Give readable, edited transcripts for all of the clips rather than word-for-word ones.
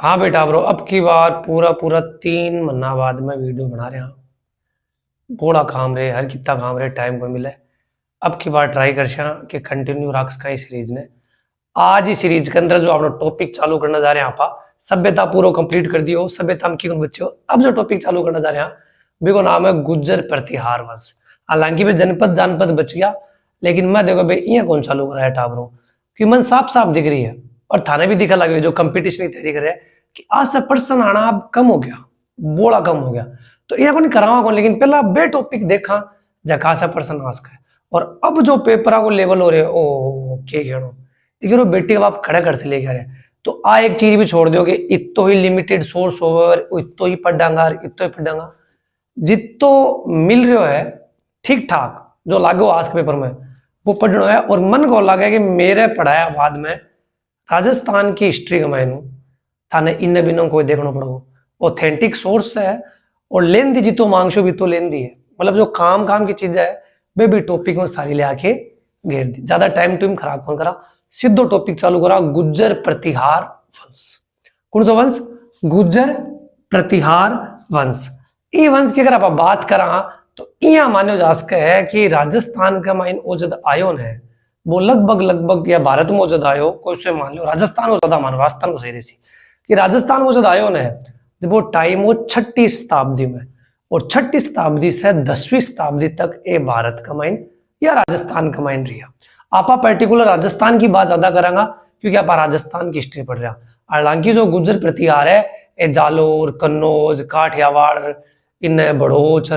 हाँ बेटा ब्रो, अब की बार पूरा पूरा 3 महीना बाद में वीडियो बना रहे हैं। बड़ा काम रहे, हर कितना काम रहे, टाइम को मिले। अब की बार ट्राई कर कि कंटिन्यू रख सका इस सीरीज ने। आज ही सीरीज के अंदर जो आप टॉपिक चालू करने जा रहे हैं, आप सभ्यता पूरा कंप्लीट कर दियो। सभ्यता हम क्यों बच्चे हो, अब जो टॉपिक चालू करने जा रहे हैं बिको नाम है गुज्जर प्रतिहार वंश। हालांकि भाई जनपद जानपद बच गया, लेकिन मैं देखो भाई ये कौन चालू करा है टाबरो कि मन साफ साफ दिख रही है और थाने भी दिखा लगे जो कंपटीशन की तैयारी कर रहे हैं कि आज से पर्सन आना अब कम हो गया, बोला कम हो गया। तो ये को नहीं करावा कौन, लेकिन पहला बे टॉपिक देखा जका सा पर्सन आ सका है। और अब जो पेपर को लेवल हो रहे ओ के खेड़ो लेकिन बेटी का बाप खड़े कर से लेके आ रहे। तो आ एक चीज भी छोड़ दो कि इतो ही लिमिटेड सोर्स ओवर, इतो ही पढ़ांगा, इतो ही पढ़ांगा, जितो मिल रहे है ठीक ठाक जो लागो आज के पेपर में वो पढ़ना है। और मन को लगे कि मेरे पढ़ाया बाद में राजस्थान की हिस्ट्री कमायनू थाने इन बिनो कोई देखना पड़ो, ऑथेंटिक सोर्स है और लेन दी जितो मांगशो भी तो लेन दी है। मतलब जो काम काम की चीज है वे भी टॉपिक में सारी ले आके घेर दी। ज्यादा टाइम टूम खराब कौन करा, सीधो टॉपिक चालू करा गुज्जर प्रतिहार वंश। कौन सा वंश? गुज्जर प्रतिहार वंश। ये वंश की अगर आप बात करा तो यह मानो जा सके है कि राजस्थान का माइन ओजद आयोन है वो लगभग या भारत में ओजद आयो कोई से मान लो राजस्थान को ज्यादा मानो, राजस्थान को सही रही कि राजस्थान में ओजद आयोन है जब वो टाइम हो 6ठी शताब्दी में, और 6ठी शताब्दी से 10वीं शताब्दी तक ये भारत का माइन या राजस्थान का माइन रहा। आपा पर्टिकुलर राजस्थान की बात ज्यादा करांगा क्योंकि आप राजस्थान की हिस्ट्री पढ़ रहा। हालांकि जो गुज्जर प्रतिहार है ये जालोर, कन्नौज, काठियावाड़, इन बड़ोच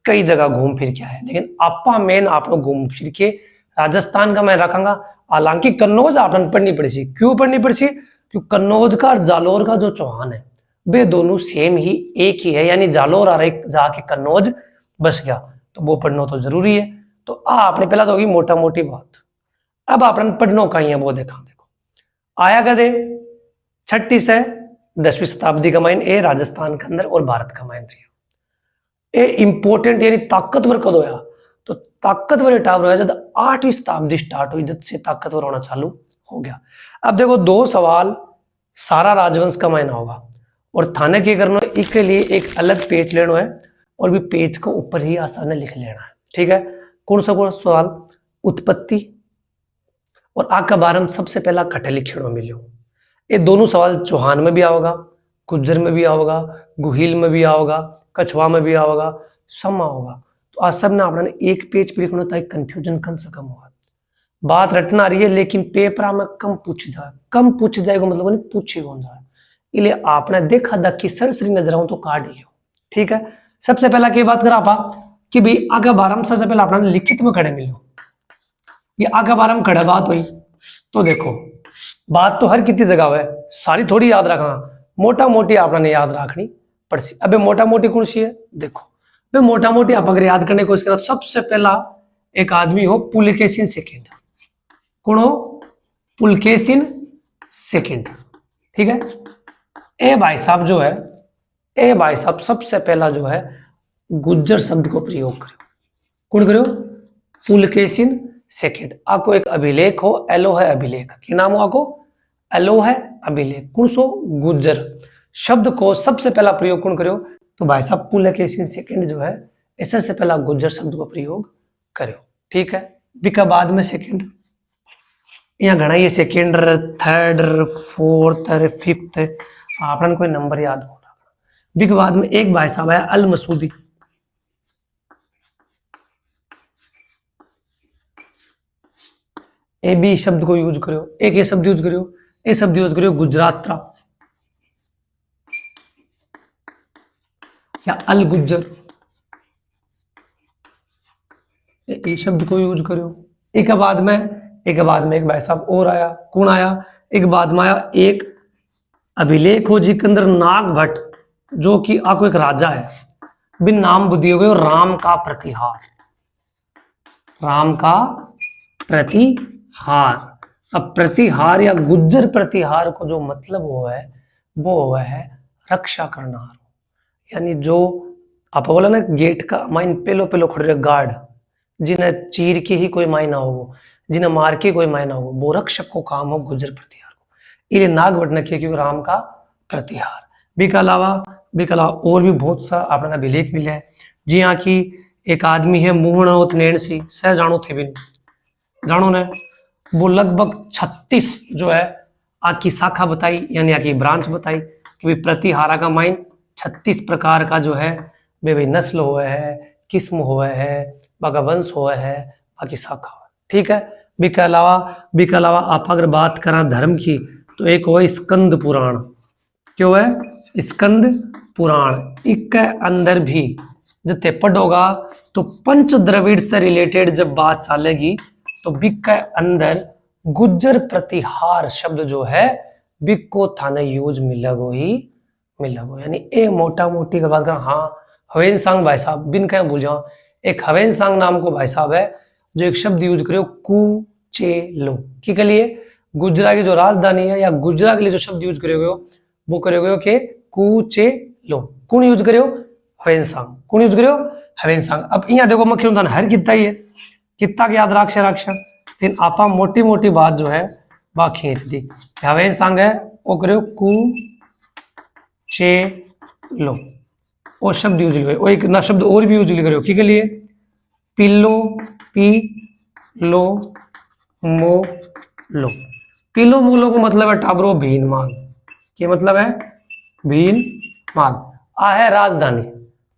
कई जगह घूम फिर के आए, लेकिन आपा मेन आप लोग घूम फिर के राजस्थान का मैं रखूंगा। हालांकि कन्नौज आपने पढ़नी पड़ी, क्यों पढ़नी पड़ी? क्योंकि कन्नौज का और जालोर का जो चौहान है वे दोनों सेम ही एक ही है, यानी जालोर आ रहे जाके कन्नौज बस गया, तो वो पढ़ना तो जरूरी है। तो आपने पहला तो होगी मोटा मोटी बात। अब आपने पढ़ना कहीं है वो देखा, देखो आया कदे 6ठी से 10वीं शताब्दी का माइन ए राजस्थान के अंदर और भारत का माइन रहा। ए इंपोर्टेंट यानी ताकतवर कद होया, तो ताकतवर टावर होया जब 8वीं शताब्दी स्टार्ट हुई, जब से ताकतवर होना चालू हो गया। अब देखो दो सवाल सारा राजवंश का मायना होगा और थाने के करना इसके लिए एक अलग पेज लेना है और भी पेज को ऊपर ही आसानी लिख लेना है, ठीक है। कौन सा सवाल? उत्पत्ति और आका बारम सबसे पहला कटे लिखेड़ो मिलो। ये दोनों सवाल चौहान में भी आओगा, गुज्जर में भी आओगा, गुहिल में भी आओगा, कछवा में भी आओगा, सब होगा। तो आज सब ने आपने एक पेज पे लिखना था, कंफ्यूजन कम से कम होगा। बात रटना आ रही है लेकिन पेपर में कम पूछ जाए, कम पूछ जाएगा मतलब नहीं पूछे कौन जाए, इसलिए आपने देखा दखी सरसरी नजर आऊं तो काट लियो, ठीक है। सबसे पहला की बात करा पा कि भाई आगे बारम सबसे पहले आपने लिखित में खड़े मिलो, ये आगे बारम खड़े बात हुई। तो देखो बात तो हर कितनी जगह है, सारी थोड़ी याद रखा, मोटा मोटी आपने याद रखनी पड़सी। अबे मोटा मोटी कौन सी है? देखो बे मोटा मोटी आप अगर याद करने की कोशिश करो, सबसे पहला एक आदमी हो पुलकेशिन सेकंड। कौन हो? पुलकेशिन सेकंड, ठीक है। ए भाई साहब जो है, ए भाई साहब सबसे पहला जो है गुज्जर शब्द को प्रयोग करो। कौन करो? पुलकेशिन सेकंड। आपको एक अभिलेख हो, एलो है अभिलेख, क्या नाम हो आपको? एलो है अभिलेख। कौन सो? गुज्जर शब्द को सबसे पहला प्रयोग कौन करो? तो भाई साहब पुलकेशिन सेकंड जो है ऐसे से पहला गुज्जर शब्द को प्रयोग करो, ठीक है। बिका बाद में सेकंड, यहाँ घना ये सेकंड, थर्ड, फोर्थ, फिफ्थ, आपने कोई नंबर याद हो। बिक बाद में एक भाई साहब है अल मसूदी, ए बी शब्द को यूज करो, एक ये शब्द यूज करो, ए शब्द यूज करो गुजरात्रा या अल गुज्जर, ये शब्द को यूज करो। एक बाद में एक भाई साहब और आया, कौन आया? एक बाद में आया एक अभिलेख हो जी के अंदर नाग भट्ट जो कि आपको एक राजा है, बिन नाम बुद्धि हो गए, राम का प्रतिहार, राम का प्रतिहार। अब प्रतिहार या गुज्जर प्रतिहार को जो मतलब वो है रक्षा करना, यानी जो आप बोला ना गेट का माइन पेलो पेलो खड़े रहे गार्ड, जिन्हें चीर के ही कोई मायना हो, जिन्हें मार के कोई मायना हो, वो रक्षक को काम हो गुज्जर प्रतिहार को। इसलिए नाग भट्ट ने किया क्योंकि राम का प्रतिहार। बी का अलावा और भी बहुत सा अपने अभिलेख मिले है। जी हाँ की एक आदमी है मोहन होत नैण सी सह जानो थे बिन जानो ने, वो लगभग 36 जो है आकी शाखा बताई यानी आकी ब्रांच बताई कि भाई प्रतिहारा का माइन 36 प्रकार का जो है भाई नस्ल हुआ है, किस्म हुआ है, बाका वंश हुआ है, बाकी शाखा हुआ है। ठीक है। बी के अलावा आप अगर बात करा धर्म की तो एक हुआ स्कंद पुराण। क्यों है स्कंद पुराण, इसके अंदर भी जितने पढ़ोगा तो पंच द्रविड़ से रिलेटेड जब बात चलेगी तो बिक के अंदर गुज्जर प्रतिहार शब्द जो है बिक को थाने यूज मिलेगो ही मिलेगो। यानी ए मोटा मोटी का बात कर। हाँ हवेन सांग भाई साहब बिन कह भूल जाओ, एक हवेन सांग नाम को भाई साहब है जो एक शब्द यूज करो कुचेलो के लिए गुजरा की जो राजधानी है या गुजरा के लिए जो शब्द यूज करोगे वो करोगे के कुचेलो। कौन यूज करो हवेन सांग, कौन यूज करो हवेन सांग। अब यहाँ देखो मुख्य उदाहरण हर कितना ही है, कितना के याद राक्षा लेकिन आपा मोटी मोटी बात जो है वह खींच दी। हवेन सांग है वो करो कुचेलो वो शब्द यूज करो। वो एक ना शब्द और भी यूज करो के लिए पिलो पी लो मो लो। पिलो मोलो को मतलब है टाबरो भीन मान, क्या मतलब है भीन मान। आ है राजधानी,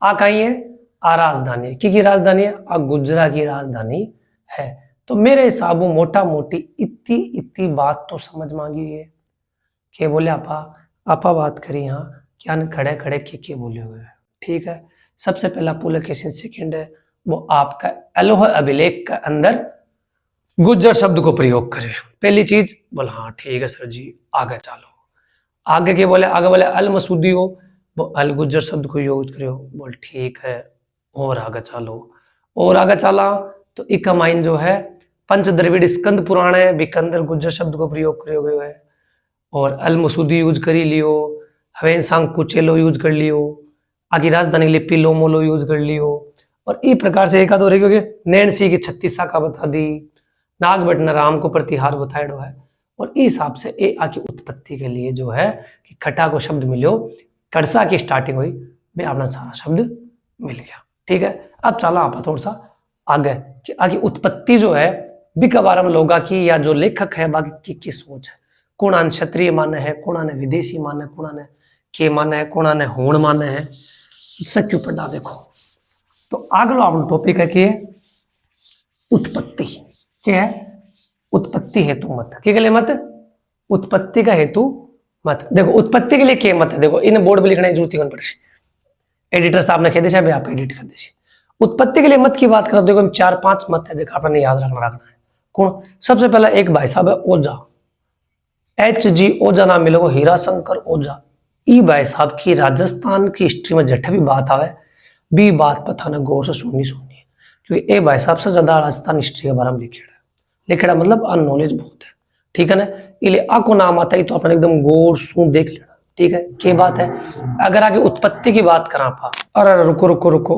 आ कहीं है आ राजधानी, की राजधानी है आ गुजरा की राजधानी है। तो मेरे हिसाब में मोटा मोटी इतनी इतनी बात तो समझ मांगी है। के बोले आपा बात करी यहाँ क्या खड़े खड़े के बोले हुए हैं। ठीक है। सबसे पहला पुलकेशन सेकंड है वो आपका अलोह अभिलेख के अंदर गुज्जर शब्द को प्रयोग करे। पहली चीज बोला हाँ ठीक है सर जी आगे चलो। आगे के बोले आगे बोले अल मसूदी हो वो अल गुज्जर शब्द को यूज करो, बोल ठीक है और आगे चलो। और आगे चला तो इका माइन जो है पंच द्रविड़ स्कंद पुराण है बिकंदर गुज्जर शब्द को प्रयोग करो गयो है। और अल मसूदी यूज करी लियो, हवेन सांग कुचेलो यूज कर लियो, आगे राजधानी के लिए पिलो मोलो यूज कर लियो। और इस प्रकार से एक आध और क्योंकि नैण सी की 36 शाखा बता दी, नाग बटना राम को प्रतिहार बताया है। और इस हिसाब से ए आ की उत्पत्ति के लिए जो है कि खटा को शब्द मिलो कड़सा की स्टार्टिंग हुई वे अपना सारा शब्द मिल गया। ठीक है। अब चला आप थोड़ा सा आगे कि आगे उत्पत्ति जो है बिकबारम लोगा की या जो लेखक है बाकी की सोच है। कौन क्षत्रिय माने है, कौन विदेशी माने, कौन के माने है, कौन होण माने है, सब क्यों पढ़ा देखो। तो अगलो आप टॉपिक है कि उत्पत्ति क्या है उत्पत्ति हेतु मत के लिए मत उत्पत्ति का हेतु मत। देखो उत्पत्ति के लिए क्या मत है, देखो इन बोर्ड पे लिखने की जरूरत नहीं पड़ती, एडिटर साहब ने कह दिया भाई आप एडिट कर दीजिए। उत्पत्ति के लिए मत की बात करो देखो 4-5 मत है जो आपने याद रखना है। कौन सबसे पहला एक भाई साहब है ओझा, HG ओझा नाम मिलेगा, हीरा शंकर ओझा। ई भाई साहब की राजस्थान की हिस्ट्री में जठ भी बात आवे बी बात पर थाने गौर से सुननी है क्योंकि ए भाई साहब से ज्यादा राजस्थान हिस्ट्री के बारे में लिखेड़ा मतलब नॉलेज बहुत है। ठीक है ना, इसलिए आपको नाम आता ही तो अपने एकदम गौर सू देख लेना। ठीक है क्या बात है। अगर आगे उत्पत्ति की बात करा पा अरे रुको रुको रुको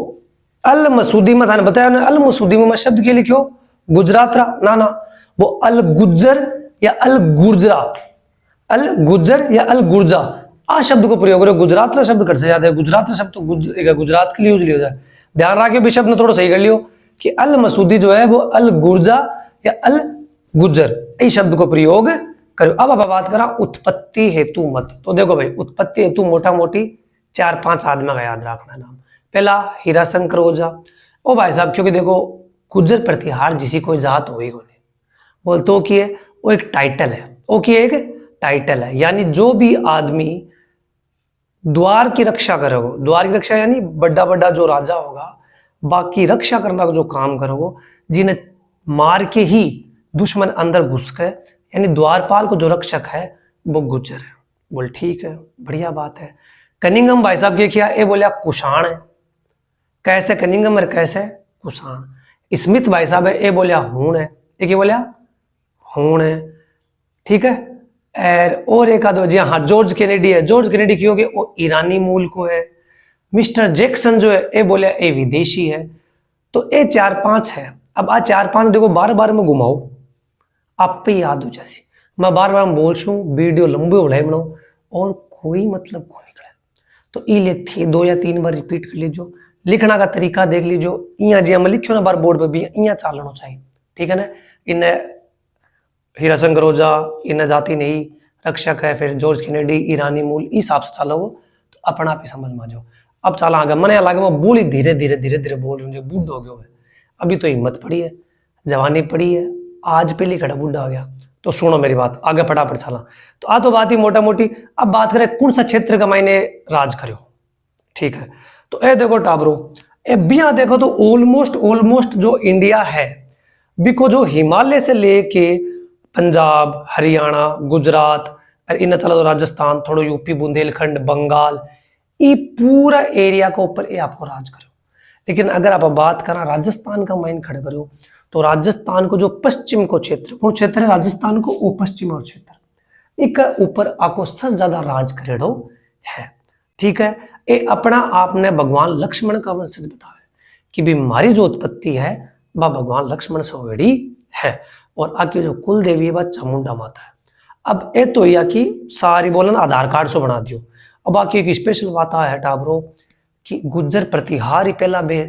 अल मसूदी में थाने बताया ना, अल मसूदी में शब्द के लिए क्यों गुजरात ना ना वो अल गुज्जर या अल गुर्जरा, अल गुज्जर या अल गुर्जा आ शब्द को प्रयोग करो। गुजरात का शब्द कर से याद है, गुजरात का शब्द तो गुजरात के लिए यूज लिया जाए। ध्यान रखिए भी शब्द थोड़ा सही कर लियो कि अल मसूदी जो है वो अल गुर्जा या अल गुज्जर इस शब्द को प्रयोग करो। अब बात करा उत्पत्ति हेतु मत। तो देखो भाई उत्पत्ति हेतु मोटा मोटी 4-5 आदमी का याद रखना नाम। पहला हीरा शंकर ओझा ओ भाई साहब क्योंकि देखो गुज्जर प्रतिहार जिसी कोई जात हो ही कोई बोल तो कि वो एक टाइटल है, वो की एक टाइटल है। यानी जो भी आदमी द्वार की रक्षा करोगे, द्वार की रक्षा यानी बड़ा बड़ा जो राजा होगा बाकी रक्षा करना का जो काम करोगे जिन्हें मार के ही दुश्मन अंदर घुस गए यानी द्वारपाल को जो रक्षक है वो गुज्जर है। बोल ठीक है बढ़िया बात है। कनिंगम भाई साहब ये किया ए बोलिया कुषाण है, कैसे कनिंगम और कैसे कुषाण। स्मिथ भाई साहब है ए बोलिया हूण है, एक बोलिया हूण है। ठीक है। और एक आधो जी हाँ जॉर्ज कैनेडी है, जॉर्ज कैनेडी क्यों के वो ईरानी मूल को है। मिस्टर जैक्सन जो है ए बोलिया ए विदेशी है। तो ए 4-5 है। अब आ 4-5 देखो बार बार में घुमाओ आप पे याद हो जाए। मैं बार बार बोल छू वीडियो लंबी उड़ाई बनाओ और कोई मतलब को निकले। तो ई ले थे 2 या 3 बार रिपीट कर लीजो, लिखना का तरीका देख लीजो, इया जी हम लिखियो ना बार बोर्ड पे भी इया चालना चाहिए, ठीक है ना। इन्हें हीराशंकर ओझा, इन्हें जाति नहीं, रक्षक है, फिर जॉर्ज कैनेडी, ईरानी मूल, इस हिसाब से चलो तो अपना आप ही समझ में आ जाओ। अब चला आगे, मैंने लगे मैं बोली धीरे धीरे धीरे धीरे बोल रही हूँ, बूढ़ हो गया है, अभी तो हिम्मत पड़ी है, जवानी पड़ी है, आज पहले खड़ा बूढ़ा आ गया। तो सुनो मेरी बात, आगे फटाफट चला। तो आ तो बात ही मोटा मोटी। अब बात करें कौन सा क्षेत्र का मायने राज करो, ठीक है। तो ए देखो टाबरो, ए बिया देखो तो ऑलमोस्ट जो इंडिया है बिको जो हिमालय से लेके पंजाब, हरियाणा, गुजरात और इन चला तो राजस्थान, थोड़ा यूपी, बुंदेलखंड, बंगाल, ये पूरा एरिया के ऊपर ये आपको राज करो। लेकिन अगर आप बात करा राजस्थान का माइन खड़े करो, तो राजस्थान को जो पश्चिम को क्षेत्र, कौन क्षेत्र है राजस्थान को, वो पश्चिम और क्षेत्र, एक ऊपर आपको सबसे ज्यादा राज करेडो है, ठीक है। ये अपना आपने भगवान लक्ष्मण का वंशज बताया कि भी हमारी जो उत्पत्ति है वह भगवान लक्ष्मण से होड़ी है, और आके जो कुल देवी है वह चामुंडा माता है। अब ये तो या कि सारी बोलन आधार कार्ड से बना दियो। अब बाकी एक स्पेशल बात है टाबरो कि गुज्जर प्रतिहारी पहला बे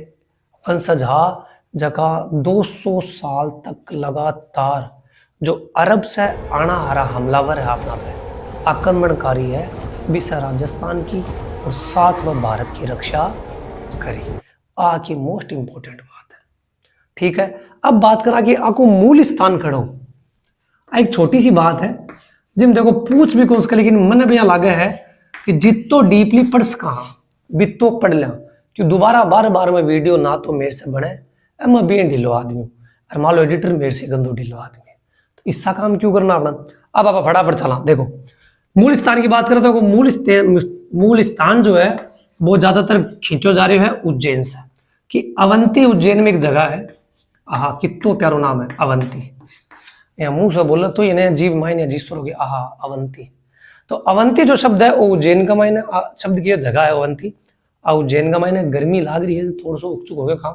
वंशज हा जगह 200 साल तक लगातार जो अरब से आना हरा हमलावर है अपना पे आक्रमणकारी है, बिसा राजस्थान की और साथ में भारत की रक्षा करी। आ की मोस्ट इंपोर्टेंट बात है, ठीक है। अब बात करा कि आपको मूल स्थान खड़ो, एक छोटी सी बात है जिम देखो पूछ भी कौन, लेकिन मन भी यहाँ लागे है कि जितो डीपली पढ़ सका बितो पढ़ लिया, कि दोबारा बार बार में वीडियो ना तो मेरे से बने, मैं भी ढिलो आदमी हूँ, और मान लो एडिटर मेरे से गंदो ढिलो आदमी है, तो इसका काम क्यों करना अपना। अब आप फटाफट चला देखो, मूल स्थान की बात करें तो मूल स्थान जो है वो ज्यादातर खींचो जा रहे है उज्जैन से, कि अवंती उज्जैन में एक जगह है, आहा कितो प्यारो नाम है अवंती, या मुंह से बोलो तो इन्हें जीव मायने जीश्वर हो गया, आहा अवंती। तो अवंती जो शब्द है वो उज्जैन का मायने, शब्द की जगह है अवंती, और उज्जैन का मायने गर्मी लाग रही है थोड़ा सा उकचुक हो गया काम,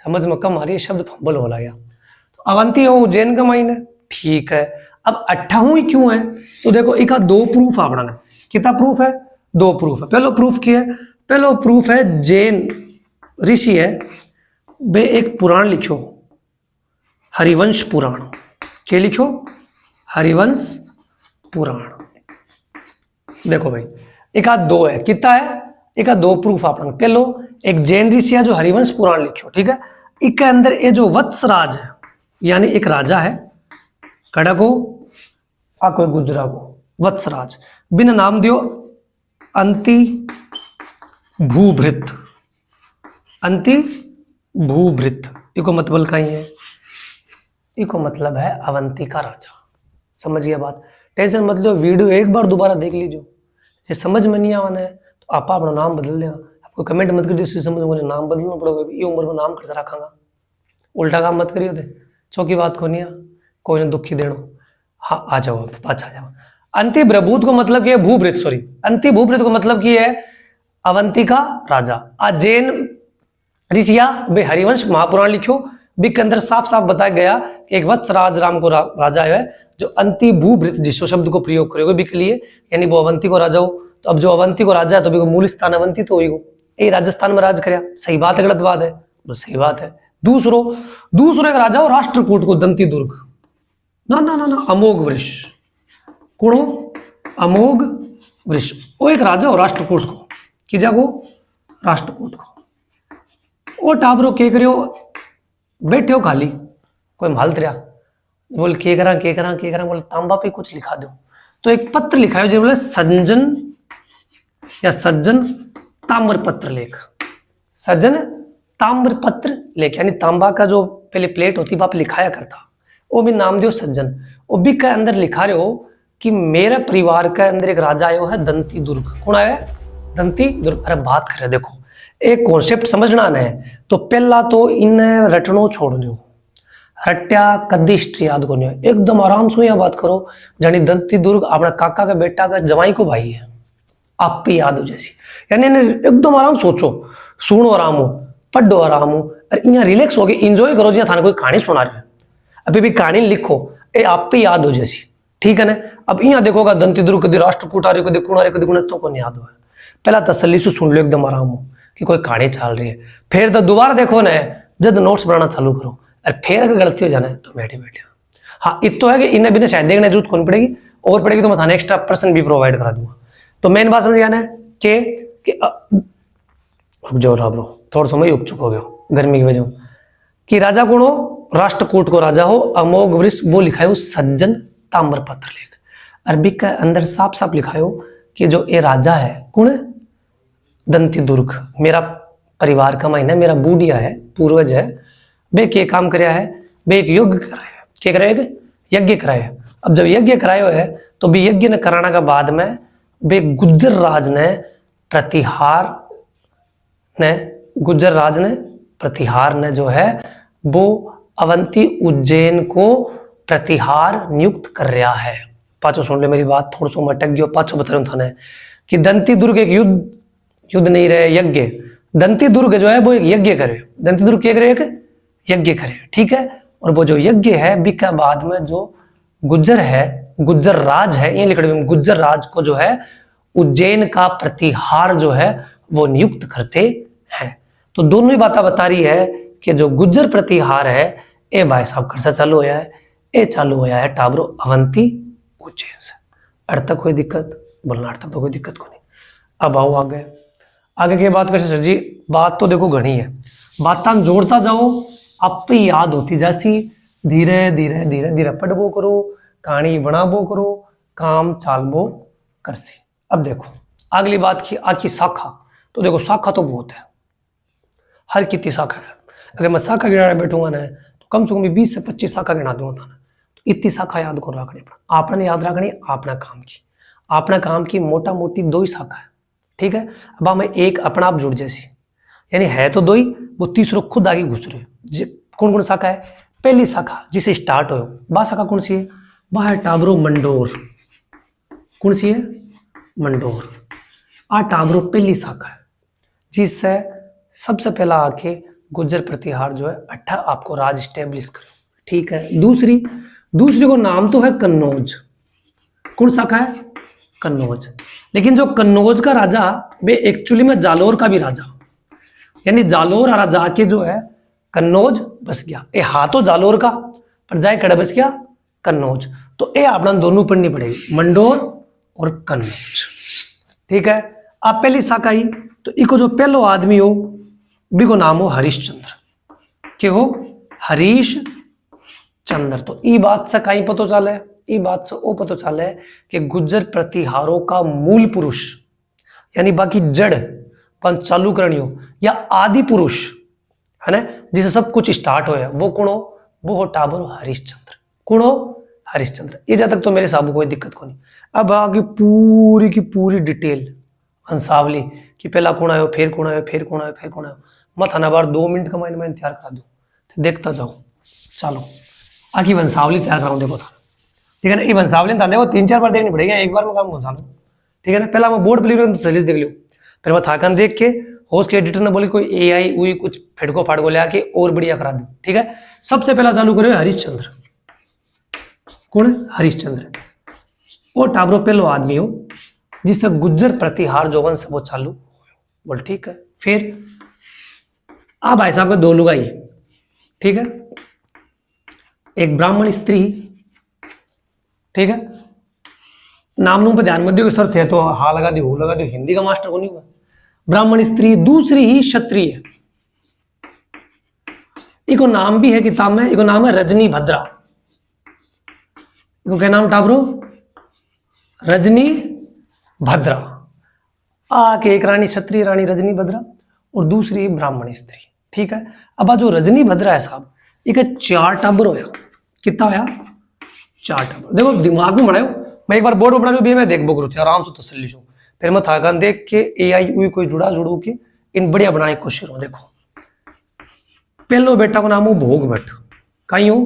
समझ में कम आ रही है, शब्द फंबल हो गया। तो अवंती हो उज्जैन का मायने, ठीक है। अब 28 क्यों है, तो देखो एक 2 प्रूफ अपना, कितना प्रूफ है, 2 प्रूफ है। पहलो प्रूफ क्या है, पहलो प्रूफ है जैन ऋषि है वे एक पुराण लिखो, हरिवंश पुराण, क्या लिखो, हरिवंश पुराण। देखो भाई एक 2 है, कितना है, एक 2 प्रूफ अपना। पहलो एक जैन ऋषि है जो हरिवंश पुराण लिखो, ठीक है। इसके अंदर ये जो वत्सराज है यानी एक राजा है, कड़को आको गुजरा को वत्सराज, बिना नाम दियो अंति भूभृत, अंति भूभृत, इको मतलब का ही है, इको मतलब है अवंती का राजा। समझिए बात, टेंशन मत लो, वीडियो एक बार दोबारा देख लीजिए, ये समझ में नहीं आना है तो आप अपना नाम बदल देना, आपको कमेंट मत कर दियो समझ मुझे नाम बदलना पड़ेगा, ये उम्र में नाम कर रखागा, उल्टा काम मत करियो थे, चौकी बात को नहीं, कोई ने दुखी देनो। हाँ आ जाओ, पाछा आ जाओ। अंति भूभृत को मतलब क्या है, भूभृत सॉरी, अंति भूभृत को मतलब क्या है, अवंती का राजा। जैन ऋषिया वे हरिवंश महापुराण लिखो, बी के अंदर साफ साफ बताया गया कि एक वत्सराज राम को राजा है जो अंति भूभृत जिस शब्द को प्रयोग करेगा बी के लिए, यानी वो अवंती को राजा हो। तो अब जो अवंती को राजा है तो भी मूल स्थान अवंती तो होगी, ये राजस्थान में राज कराया, सही बात है गलत बात है, तो सही बात है। दूसरो एक राजा हो राष्ट्रकूट को, दंती दुर्ग, ना ना ना ना अमोघ वृष, कौन अमोघ वृष, वो एक राजा हो राष्ट्रकूट को, कि जागो राष्ट्रकूट को। वो टाबरो के करियो बैठे हो खाली, कोई माल तेरा बोल के करा बोले तांबा पे कुछ लिखा दो, तो एक पत्र लिखा है जो बोले सज्जन या सज्जन ताम्र पत्र लेख, सज्जन ताम्र पत्र लेख, यानी तांबा का जो पहले प्लेट होती है लिखाया करता, वो भी नाम दियो सज्जन। वो भी के अंदर लिखा रहे हो कि मेरे परिवार के अंदर एक राजा आयो है दंती दुर्ग, कौन आया है, दंती दुर्ग। अरे बात करे देखो एक कॉन्सेप्ट समझना है, तो पहला तो इन रटनो छोड़ दो, रट्या कदी हिस्ट्री याद को नहीं, एकदम आराम से यहाँ बात करो, जानी दंती दुर्ग अपना काका का बेटा का जवाई को भाई है, आप पे याद हो जैसी, यानी एकदम आराम सोचो, सुनो आराम हो, पढ़ो आराम हो, और यहाँ रिलैक्स हो गए इंजॉय करो, जी थाने कोई कहानी सुना रहे, अभी भी कहानी लिखो, ये आप पे याद हो जैसी, ठीक है ना। अब यहाँ देखोगा दंती दुर्ग कभी राष्ट्रकूट आ रही कभी कुण आ रही कभी कुण तो को याद हो पहला तसल्ली से सुन लो एकदम आराम हो कि कोई कहानी चल रही है फिर तो दोबारा देखो ना जब नोट्स बनाना चालू करो और फिर अगर गलती हो जाना है तो बैठे बैठे हाँ इत तो है कि इन्हें बिना शायद देखने जरूरत कौन पड़ेगी और पड़ेगी तो मैं थाने एक्स्ट्रा पर्सन भी प्रोवाइड करा दूंगा तो मेन बात समझ आना है कि अब जो राबरो थोड़ा समय उग चुका हो गया गर्मी की वजह कि राजा कौन हो राष्ट्रकूट को राजा हो अमोघ वृक्ष वो लिखा है सज्जन ताम्रपत्र लेख अरबी के अंदर साफ साफ लिखा है कि जो ये राजा है कौन है दंती दुर्ग मेरा परिवार का महीना मेरा बूढ़िया है पूर्वज है वे के काम कराया है वे एक यज्ञ कराया क्या कराया यज्ञ कराया अब जब यज्ञ कराया है तो भी यज्ञ ने कराने के बाद में वे गुज्जर राज ने प्रतिहार ने जो है वो अवंती उज्जैन को प्रतिहार नियुक्त कर रहा है पाचो सुन ले मेरी बात थोड़ा सा मटक गयो पाचो बता रहा था कि दंती दुर्ग एक युद्ध नहीं रहे यज्ञ दंती दुर्ग जो है वो एक यज्ञ करे दंती दुर्ग क्या करे एक यज्ञ करे ठीक है और वो जो यज्ञ है बिका बाद में जो गुज्जर राज है ये लिख रहे गुज्जर राज को जो है उज्जैन का प्रतिहार जो है वो नियुक्त करते हैं तो दोनों ही बातें बता रही है कि जो गुज्जर प्रतिहार है ये भाई साहब खर्चा चालू होया है ये चालू होया है टाबरो अवंती उज्जैन से अर्थ तक कोई दिक्कत बोलना अर्थ तक तो कोई दिक्कत को नहीं अब आओ आगे की बात कैसे सर जी बात तो देखो घनी है बात जोड़ता जाओ आप पे याद होती जैसी धीरे धीरे धीरे धीरे पढ़बो करो कहानी बनाबो करो काम चालबो करसी अब देखो अगली बात की आखी शाखा तो देखो शाखा तो बहुत है हर कितनी शाखा है अगर मैं शाखा गिनाने बैठूंगा ना तो कम से कम 20 से 25 शाखा गिना दूंगा था तो इतनी शाखा याद कर रखनी आपने याद रखनी अपना काम की मोटा मोटी 2 ही शाखा है ठीक है अब हमें एक अपना आप जुड़ जैसी यानी है तो 2 ही वो तीसरो खुद आगे घुस रहे कौन कौन शाखा है पहली शाखा जिसे स्टार्ट हो वह शाखा कौन सी है वह है टाबरो मंडोर कौन सी है मंडोर आ टाबरो पहली शाखा है जिससे सबसे पहला आके गुज्जर प्रतिहार जो है अट्ठा आपको राज स्टेब्लिश करो ठीक है दूसरी को नाम तो है कन्नौज कौन शाखा है कन्नौज लेकिन जो कन्नौज का राजा वे एक्चुअली में जालोर का भी राजा यानी जालोर राजा के जो है कन्नौज बस गया ये हाथों जालोर का पर जाए कड़ा बस गया कन्नौज तो ये अपना दोनों पढ़नी पड़ेगी मंडोर और कन्नौज ठीक है आप पहली शाखा ही तो इको जो पहलो आदमी हो बिको नाम हो हरिश्चंद्र के हो हरीश चंद्र तो ई बात से कहीं पतो चले ई बात से वो पतो चले कि गुज्जर प्रतिहारों का मूल पुरुष यानी बाकी जड़ पंच चालू करनी हो या आदि पुरुष है ना जिसे सब कुछ स्टार्ट हो वो कौन हो वो हो टाबर हरिश्चंद्र कौन हो हरिश्चंद्र ये जब तक तो मेरे साहब कोई दिक्कत को नहीं अब आगे पूरी की पूरी डिटेल अंसावली कि पहला कौन आयो फिर कौन आयो फिर कौन आयो फिर कौन आयो मत हना बार 2 मिनट का मैंने तैयार करा दूं तो देखता जाओ चलो आगे वंशावली तैयार कराऊं देखो था ठीक है ना ये वंशावली देखो 3-4 बार देखनी पड़ेगी एक बार में काम घुसा लो ठीक है ना पहला मैं बोर्ड प्ले सजेस्ट देख लियो फिर मैं थाकन देख के होस्ट के एडिटर ने बोली कोई AI उई कुछ फेटको फाटको ले आके और बढ़िया करा दूं ठीक है सबसे पहला चालू करो हरिश्चंद्र कौन है हरिश्चंद्र वो टाबरो पहलो आदमी हो जिससे गुज्जर प्रतिहार जो वंश वो चालू बोल ठीक है फिर आ भाई साहब के 2 लुगाई ठीक है एक ब्राह्मण स्त्री ठीक है नाम नूम पे ध्यान मत दियो सर थे तो हा लगा दो हिंदी का मास्टर को नहीं हुआ ब्राह्मण स्त्री दूसरी ही क्षत्रिय इको नाम भी है किताब में इको नाम है रजनी भद्रा इको क्या नाम टाबरो रजनी भद्रा आके एक रानी क्षत्रिय रानी रजनी भद्रा और दूसरी ब्राह्मण स्त्री ठीक है अब जो रजनी भद्रा है साहब एक 4 टाबर होया कितना होया 4 टाबर देखो दिमाग में बनाओ मैं एक बार बोर्ड में बना भी मैं देखबो करूँ आराम से तसल्ली से फिर मैं थाकान देख के AI उई कोई जुड़ू के इन बढ़िया बनाने की कोशिश करूँ देखो पहलो बेटा को नाम हो भोग भट्ट कहीं हो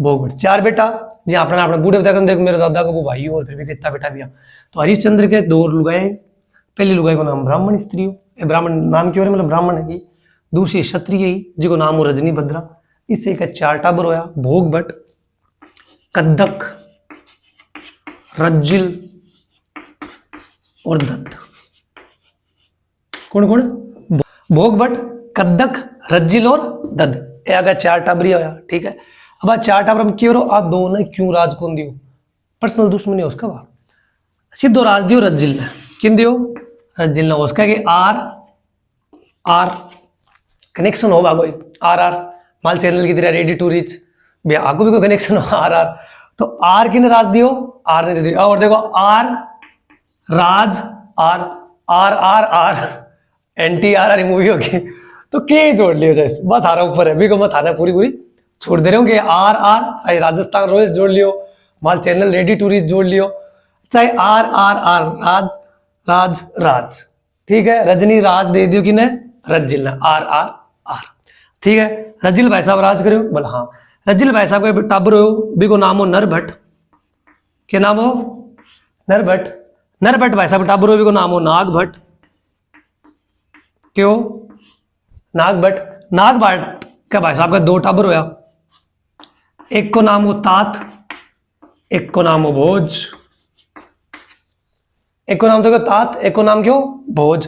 भोग भट्ट 4 बेटा जी अपना अपने बूढ़े बता देखो मेरे दादा को वो भाई और फिर भी कितना बेटा भी तो हरिश्चंद्र के 2 लुगाए पहली लुगाई को नाम ब्राह्मण स्त्री हो ब्राह्मण नाम क्यों मतलब ब्राह्मण है दूसरी क्षत्रिय ही जिसको नाम हो रजनी भद्रा इससे एक 4 टाबर होया भोग भट्ट कद्दक रज्जिल और दत्त। कौन कौन? भोग भट्ट, कद्दक, रज्जिल और दत्त। ये अगर 4 टाबरी होया, ठीक है। अब आ 4 टाबर हम क्यों रो आ दो ने क्यों राज कौन दियो? पर्सनल दुश्मनी है उसका बात। सीधो राज दियो रज्जिल ने। किन दियो? रज्जिल ने। उसका कि आर आर कनेक्शन होगा कोई आर आर माल चैनल की तरह रेडी टू रीच भैया आपको भी कोई कनेक्शन हो आर आर। तो आर किने राज दियो? आर ने दियो। और देखो आर राज R R R R anti R R movie होगी तो के जोड़ लियो जैसे बात आ रहा ऊपर है भी को मत आना पूरी पूरी छोड़ दे रहे हो कि आर आर चाहे राजस्थान रॉयल्स जोड़ लियो माल चैनल रेडी टू रीच जोड़ लियो चाहे आर आर आर राज राज राज ठीक है। रजनी राज दे दियो किने? रज्जिल ने। आर आर आर ठीक है। रज्जिल भाई साहब राज करो बोल हाँ। रज्जिल भाई साहब का टाबर हो भी को नाम हो नरभट्ट। क्या नाम हो? नरभट्ट। नरभट्ट भाई साहब टाबर हो भी को नाम हो नागभट्ट। क्यों? नागभट्ट। नागभट्ट का भाई साहब का 2 टाबर होया एक को नाम हो तात एक को नाम हो भोज। एक को नाम देखो तात एक को नाम क्यों? भोज।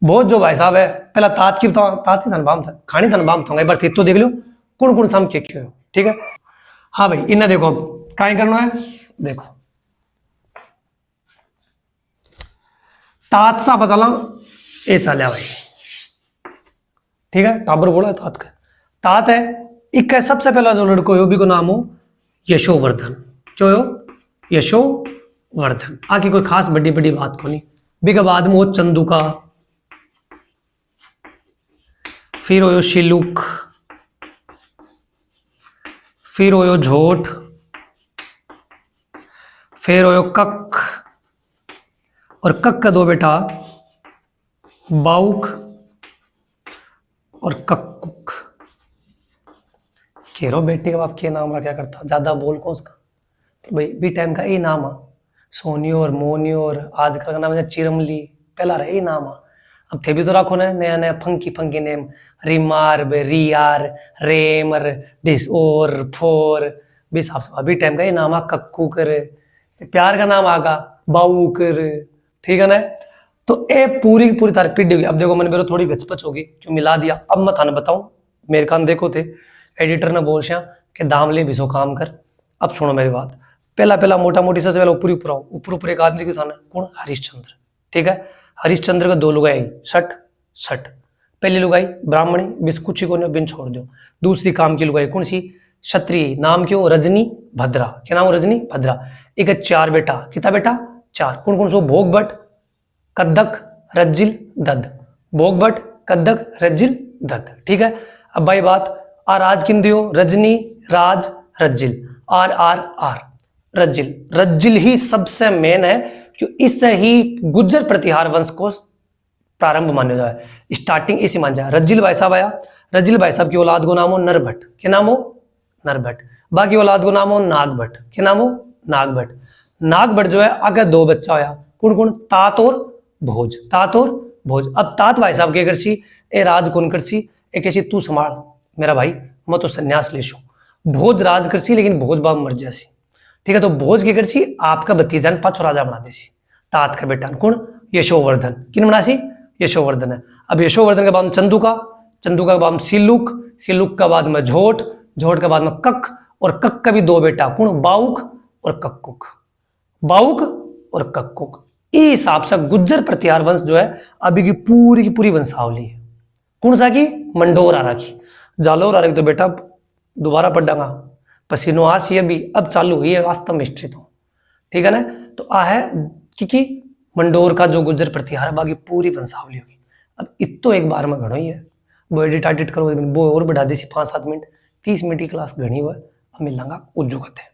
भोज जो भाई साहब है पहला तात की बताओ तात की धनबाम था खानी धनबाम था एक बार तो देख लो कौन कौन साम के क्यों ठीक है। हाँ भाई इन्हें देखो कहीं करना है देखो तात सा पता ये चलिया भाई ठीक है। टाबर बोला है तात का तात है एक सबसे पहला जो लड़को है भी को नाम हो यशोवर्धन। जो हो यशोवर्धन आगे कोई खास बड़ी बड़ी बात को नहीं बिका बाद में हो चंदू का फिर हो शिलुक फिर हो झोट फिर हो कक और कक का 2 बेटा बाउक और कक्कुक। केरो बेटी का बाप के नाम रखा करता ज्यादा बोल कौन उसका भाई बी टाइम का ये नाम है सोनियो और मोनियो और आज का नाम है चिरमली पहला रहा ये नाम है। अब थे भी तो रखो ना नया नया फंकी फंकी नेम रिमार रियार रेमर डिस और फोर भी साफ साफ अभी टाइम का ये नाम है कक्कू कर प्यार का नाम आगा बाऊ कर ठीक है ना। तो ए पूरी की पूरी तारीफ पीट होगी। अब देखो मैंने मेरे थोड़ी गचपच होगी जो मिला दिया अब मैं थाने बताऊं मेरे कान देखो थे एडिटर ने बोल कि दाम ले बिसो काम कर। अब सुनो मेरी बात पहला पहला मोटा मोटी सबसे पहले ऊपर ऊपर आओ ऊपर ऊपर एक आदमी की थाना कौन? हरिश्चंद्र ठीक है। हरिश्चंद्र का 2 लुगाई सठ सठ पहली लुगाई ब्राह्मणी बिस कुछ को बिन छोड़ दो। दूसरी काम की लुगाई कौन सी? क्षत्रिय नाम क्यों? रजनी भद्रा। क्या नाम? रजनी भद्रा। एक 4 बेटा कितना बेटा? 4 कौन कौन सो? भोग भट्ट कद्दक रज्जिल दद्द। भोग भट्ट कद्दक रज्जिल दद्द ठीक है। अब भाई बात आ राज किन दियो? रजनी राज रज्जिल आर आर आर रज्जिल। रज्जिल ही सबसे मेन है क्यों इससे ही गुज्जर प्रतिहार वंश को प्रारंभ माना जाए स्टार्टिंग इसी मान जाए। रज्जिल भाई साहब आया रज्जिल भाई साहब की औलाद को नाम हो नरभट्ट। क्या नाम हो? नरभट्ट। बाकी औलाद को नाम हो नागभट्ट। क्या नाम हो? नागभट्ट। नागभट्ट जो है आगे 2 बच्चा होया कौन कौन? तात और भोज। तात और भोज। अब तात भाई साहब के करसी ए राज कौन करसी एक ऐसी तू संभाल मेरा भाई मैं तो संन्यास ले शू। भोज राज करसी लेकिन भोज बाप मर जासी ठीक है। तो भोज के करसी आपका भतीजा पाछो राजा बना देसी तात का बेटा कौन? यशोवर्धन। किन बनासी? यशोवर्धन है। अब यशोवर्धन के बाद चंदू का बाद सिल्लुक सिल्लुक का बाद में झोट झोट के बाद में कक और कक का भी 2 बेटा कौन? बाउक और कक्कुक। बाउक और कक्कुक इस हिसाब से गुज्जर प्रतिहार वंश जो है अभी की पूरी वंशावली है कौन सा की? मंडोर आरा की। जालोर आरा की तो बेटा दोबारा पढ़ांगा पसीनो आसी अभी अब चालू हुई है वास्तव में हिस्ट्री तो ठीक है ना। तो आ है क्योंकि मंडोर का जो गुज्जर प्रतिहार है बाकी पूरी वंशावली होगी। अब इतो एक बार में घणो ही है वो एडिट करो वो और बढ़ा दी 5-7 मिनट 30 मिनट की क्लास घनी हुआ है। अब मिलांगा उज्जू कहते हैं।